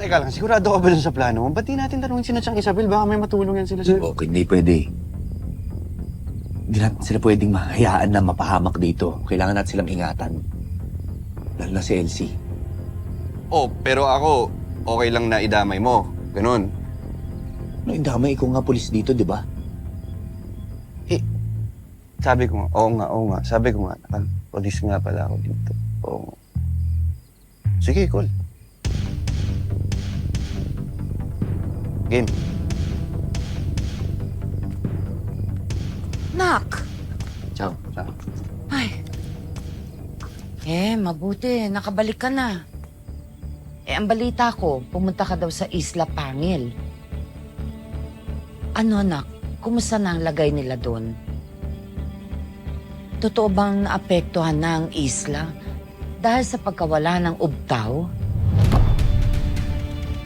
Teka lang, sigurado ka ba dun sa plano mo? Ba't di natin tanungin si Chang Isabel? Baka may matulong yan sila sa'yo. Okay, hindi pwede. Hindi natin sila pwedeng mahayaan na mapahamak dito. Kailangan natin silang ingatan. Lalo na si Elsie. Oh, pero ako, okay lang na idamay mo. Ganun. No, indamay, ikaw nga pulis dito, di ba? Eh, sabi ko nga, oo nga. Sabi ko nga, polis nga pala ako dito. Oo. Sige, cool. Game. Nak! Ciao. Ciao. Ay. Mabuti. Nakabalik ka na. Ang balita ko, pumunta ka daw sa Isla Pangil. Ano, anak? Kumusta na ang lagay nila doon? Totoo bang naapektuhan na ang isla dahil sa pagkawala ng ubtaw?